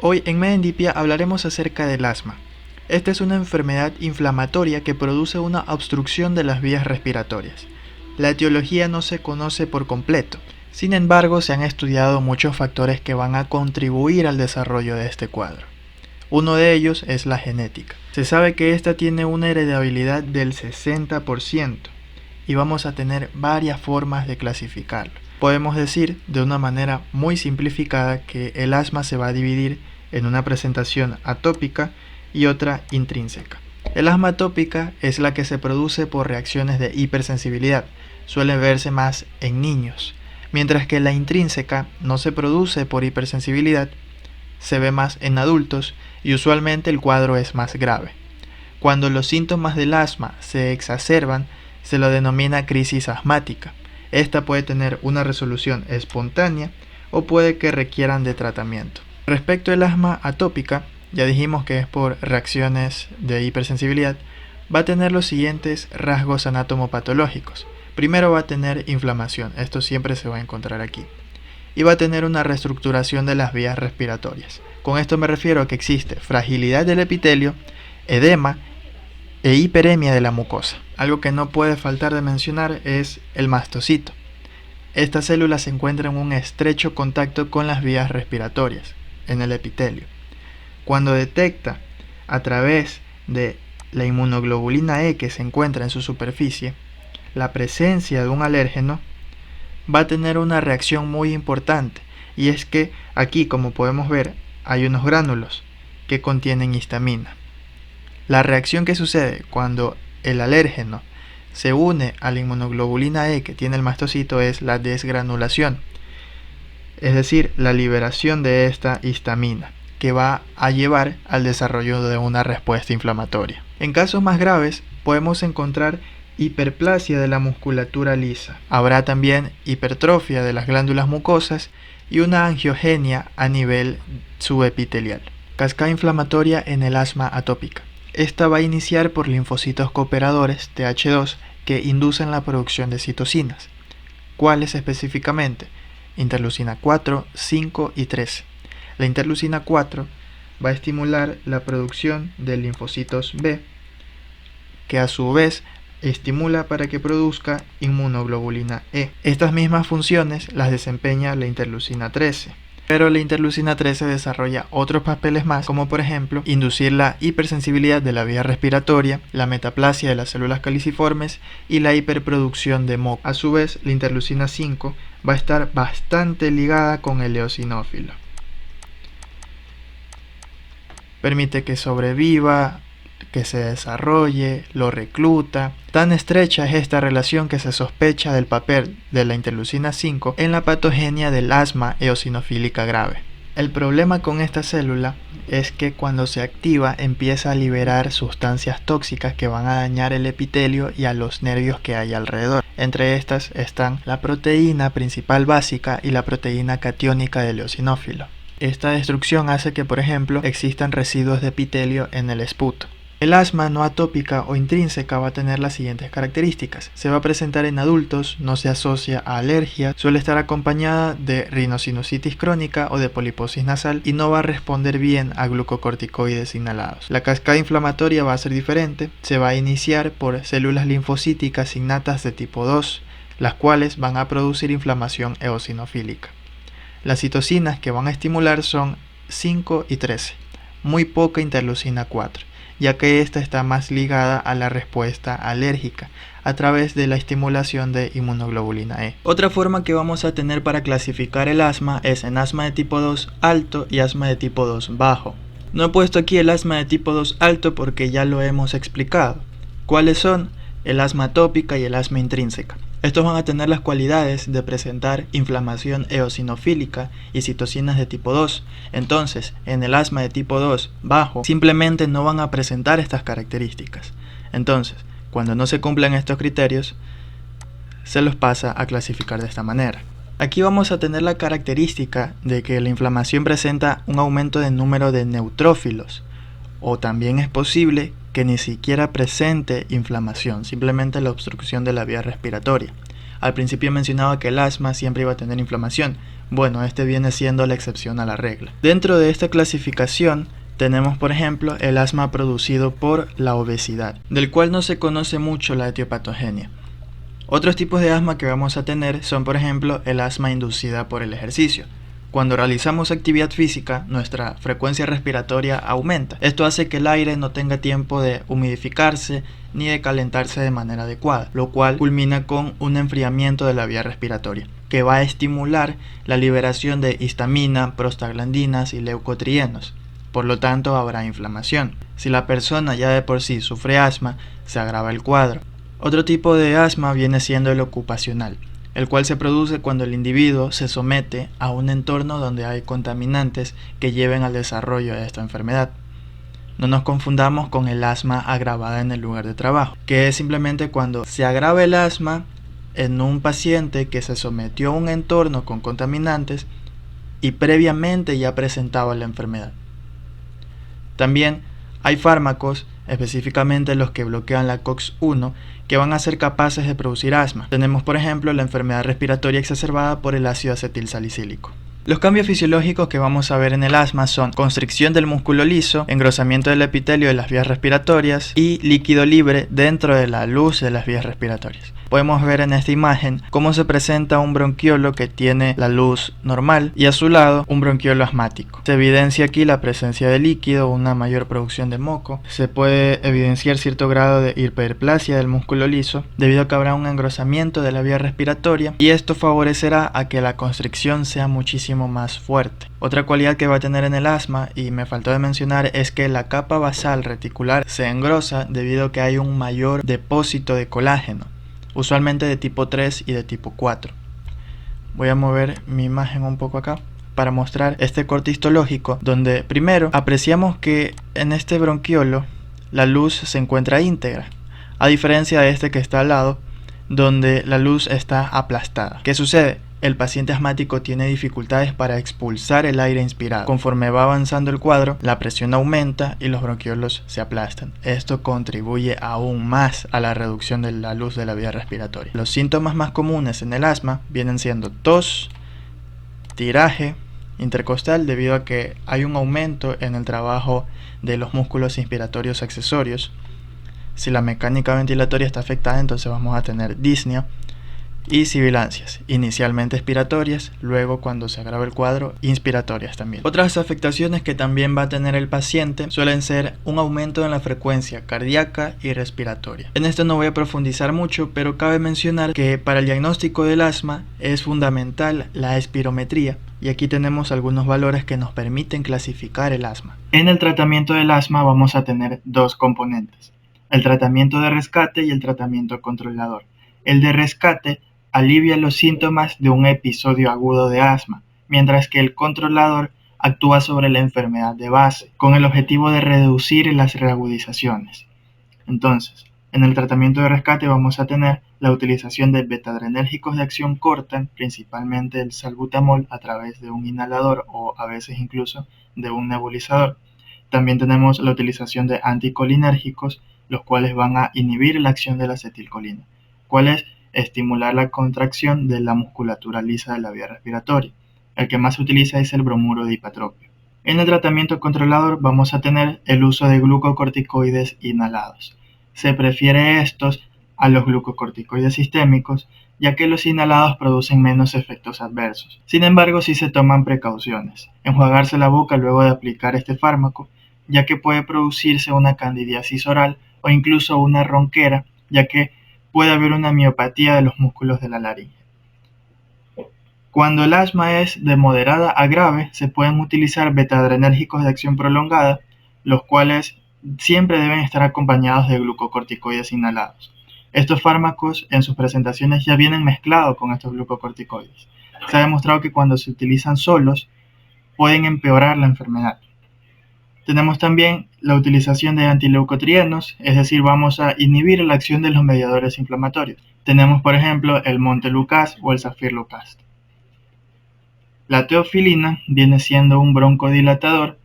Hoy en Medendipia hablaremos acerca del asma. Esta es una enfermedad inflamatoria que produce una obstrucción de las vías respiratorias. La etiología no se conoce por completo, sin embargo se han estudiado muchos factores que van a contribuir al desarrollo de este cuadro. Uno de ellos es la genética. Se sabe que esta tiene una heredabilidad del 60% y vamos a tener varias formas de clasificarlo. Podemos decir de una manera muy simplificada que el asma se va a dividir en una presentación atópica y otra intrínseca. El asma atópica es la que se produce por reacciones de hipersensibilidad, suele verse más en niños, mientras que la intrínseca no se produce por hipersensibilidad, se ve más en adultos y usualmente el cuadro es más grave. Cuando los síntomas del asma se exacerban, se lo denomina crisis asmática. Esta puede tener una resolución espontánea o puede que requieran de tratamiento. Respecto al asma atópica, ya dijimos que es por reacciones de hipersensibilidad, va a tener los siguientes rasgos anatomopatológicos. Primero va a tener inflamación, esto siempre se va a encontrar aquí. Y va a tener una reestructuración de las vías respiratorias. Con esto me refiero a que existe fragilidad del epitelio, edema e hiperemia de la mucosa. Algo que no puede faltar de mencionar es el mastocito. Esta célula se encuentra en un estrecho contacto con las vías respiratorias, en el epitelio. Cuando detecta a través de la inmunoglobulina E que se encuentra en su superficie la presencia de un alérgeno, va a tener una reacción muy importante, y es que aquí, como podemos ver, hay unos gránulos que contienen histamina. La reacción que sucede cuando el alérgeno se une a la inmunoglobulina E que tiene el mastocito es la desgranulación, es decir, la liberación de esta histamina, que va a llevar al desarrollo de una respuesta inflamatoria. En casos más graves podemos encontrar hiperplasia de la musculatura lisa. Habrá también hipertrofia de las glándulas mucosas y una angiogenia a nivel subepitelial. Cascada inflamatoria en el asma atópica. Esta va a iniciar por linfocitos cooperadores Th2 que inducen la producción de citocinas. ¿Cuáles específicamente? Interleucina 4, 5 y 13. La interleucina 4 va a estimular la producción de linfocitos B, que a su vez estimula para que produzca inmunoglobulina E. Estas mismas funciones las desempeña la interleucina 13, pero la interleucina 13 desarrolla otros papeles más, como por ejemplo inducir la hipersensibilidad de la vía respiratoria, la metaplasia de las células caliciformes y la hiperproducción de MOC. A su vez, la interleucina 5 va a estar bastante ligada con el eosinófilo. Permite que sobreviva, que se desarrolle, lo recluta. Tan estrecha es esta relación que se sospecha del papel de la interleucina 5 en la patogenia del asma eosinofílica grave. El problema con esta célula es que cuando se activa empieza a liberar sustancias tóxicas que van a dañar el epitelio y a los nervios que hay alrededor. Entre estas están la proteína principal básica y la proteína catiónica del eosinófilo. Esta destrucción hace que, por ejemplo, existan residuos de epitelio en el esputo. El asma no atópica o intrínseca va a tener las siguientes características. Se va a presentar en adultos, no se asocia a alergia, suele estar acompañada de rinosinusitis crónica o de poliposis nasal y no va a responder bien a glucocorticoides inhalados. La cascada inflamatoria va a ser diferente, se va a iniciar por células linfocíticas innatas de tipo 2, las cuales van a producir inflamación eosinofílica. Las citocinas que van a estimular son 5 y 13, muy poca interleucina 4. Ya que esta está más ligada a la respuesta alérgica a través de la estimulación de inmunoglobulina E. Otra forma que vamos a tener para clasificar el asma es en asma de tipo 2 alto y asma de tipo 2 bajo. No he puesto aquí el asma de tipo 2 alto porque ya lo hemos explicado. ¿Cuáles son? El asma atópica y el asma intrínseca. Estos van a tener las cualidades de presentar inflamación eosinofílica y citocinas de tipo 2. Entonces, en el asma de tipo 2 bajo, simplemente no van a presentar estas características. Entonces, cuando no se cumplen estos criterios, se los pasa a clasificar de esta manera. Aquí vamos a tener la característica de que la inflamación presenta un aumento del número de neutrófilos, o también es posible que ni siquiera presente inflamación, simplemente la obstrucción de la vía respiratoria. Al principio mencionaba que el asma siempre iba a tener inflamación. Bueno, este viene siendo la excepción a la regla. Dentro de esta clasificación tenemos, por ejemplo, el asma producido por la obesidad, del cual no se conoce mucho la etiopatogenia. Otros tipos de asma que vamos a tener son, por ejemplo, el asma inducida por el ejercicio. Cuando realizamos actividad física, nuestra frecuencia respiratoria aumenta. Esto hace que el aire no tenga tiempo de humidificarse ni de calentarse de manera adecuada, lo cual culmina con un enfriamiento de la vía respiratoria, que va a estimular la liberación de histamina, prostaglandinas y leucotrienos. Por lo tanto, habrá inflamación. Si la persona ya de por sí sufre asma, se agrava el cuadro. Otro tipo de asma viene siendo el ocupacional, el cual se produce cuando el individuo se somete a un entorno donde hay contaminantes que lleven al desarrollo de esta enfermedad. No nos confundamos con el asma agravada en el lugar de trabajo, que es simplemente cuando se agrava el asma en un paciente que se sometió a un entorno con contaminantes y previamente ya presentaba la enfermedad. También hay fármacos, específicamente los que bloquean la COX-1, que van a ser capaces de producir asma. Tenemos, por ejemplo, la enfermedad respiratoria exacerbada por el ácido acetilsalicílico. Los cambios fisiológicos que vamos a ver en el asma son constricción del músculo liso, engrosamiento del epitelio de las vías respiratorias y líquido libre dentro de la luz de las vías respiratorias. Podemos ver en esta imagen cómo se presenta un bronquiolo que tiene la luz normal y a su lado un bronquiolo asmático. Se evidencia aquí la presencia de líquido, una mayor producción de moco. Se puede evidenciar cierto grado de hiperplasia del músculo liso debido a que habrá un engrosamiento de la vía respiratoria y esto favorecerá a que la constricción sea muchísimo más fuerte. Otra cualidad que va a tener en el asma, y me faltó de mencionar, es que la capa basal reticular se engrosa debido a que hay un mayor depósito de colágeno, usualmente de tipo 3 y de tipo 4. Voy a mover mi imagen un poco acá para mostrar este corte histológico donde primero apreciamos que en este bronquiolo la luz se encuentra íntegra, a diferencia de este que está al lado donde la luz está aplastada. ¿Qué sucede? El paciente asmático tiene dificultades para expulsar el aire inspirado. Conforme va avanzando el cuadro, la presión aumenta y los bronquiolos se aplastan. Esto contribuye aún más a la reducción de la luz de la vía respiratoria. Los síntomas más comunes en el asma vienen siendo tos, tiraje intercostal debido a que hay un aumento en el trabajo de los músculos inspiratorios accesorios. Si la mecánica ventilatoria está afectada, entonces vamos a tener disnea y sibilancias, inicialmente expiratorias, luego cuando se agrava el cuadro, inspiratorias también. Otras afectaciones que también va a tener el paciente suelen ser un aumento en la frecuencia cardíaca y respiratoria. En esto no voy a profundizar mucho, pero cabe mencionar que para el diagnóstico del asma es fundamental la espirometría, y aquí tenemos algunos valores que nos permiten clasificar el asma. En el tratamiento del asma vamos a tener dos componentes: el tratamiento de rescate y el tratamiento controlador. El de rescate alivia los síntomas de un episodio agudo de asma, mientras que el controlador actúa sobre la enfermedad de base, con el objetivo de reducir las reagudizaciones. Entonces, en el tratamiento de rescate vamos a tener la utilización de betadrenérgicos de acción corta, principalmente el salbutamol a través de un inhalador o a veces incluso de un nebulizador. También tenemos la utilización de anticolinérgicos, los cuales van a inhibir la acción de la acetilcolina. ¿Cuál es? Estimular la contracción de la musculatura lisa de la vía respiratoria. El que más se utiliza es el bromuro de hipatropio. En el tratamiento controlador vamos a tener el uso de glucocorticoides inhalados. Se prefiere estos a los glucocorticoides sistémicos, ya que los inhalados producen menos efectos adversos. Sin embargo, sí se toman precauciones. Enjuagarse la boca luego de aplicar este fármaco, ya que puede producirse una candidiasis oral o incluso una ronquera, ya que puede haber una miopatía de los músculos de la laringe. Cuando el asma es de moderada a grave, se pueden utilizar betadrenérgicos de acción prolongada, los cuales siempre deben estar acompañados de glucocorticoides inhalados. Estos fármacos en sus presentaciones ya vienen mezclados con estos glucocorticoides. Se ha demostrado que cuando se utilizan solos pueden empeorar la enfermedad. Tenemos también la utilización de antileucotrienos, es decir, vamos a inhibir la acción de los mediadores inflamatorios. Tenemos, por ejemplo, el montelukast o el safirlukast. La teofilina viene siendo un broncodilatador,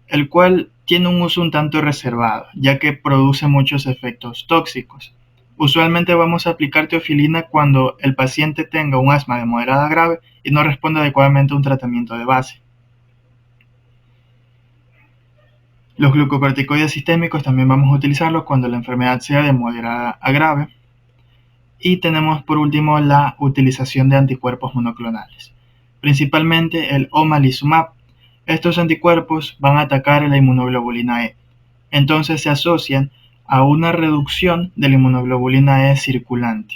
el cual tiene un uso un tanto reservado, ya que produce muchos efectos tóxicos. Usualmente vamos a aplicar teofilina cuando el paciente tenga un asma de moderada a grave y no responde adecuadamente a un tratamiento de base. Los glucocorticoides sistémicos también vamos a utilizarlos cuando la enfermedad sea de moderada a grave. Y tenemos por último la utilización de anticuerpos monoclonales, principalmente el omalizumab. Estos anticuerpos van a atacar la inmunoglobulina E, entonces se asocian a una reducción de la inmunoglobulina E circulante.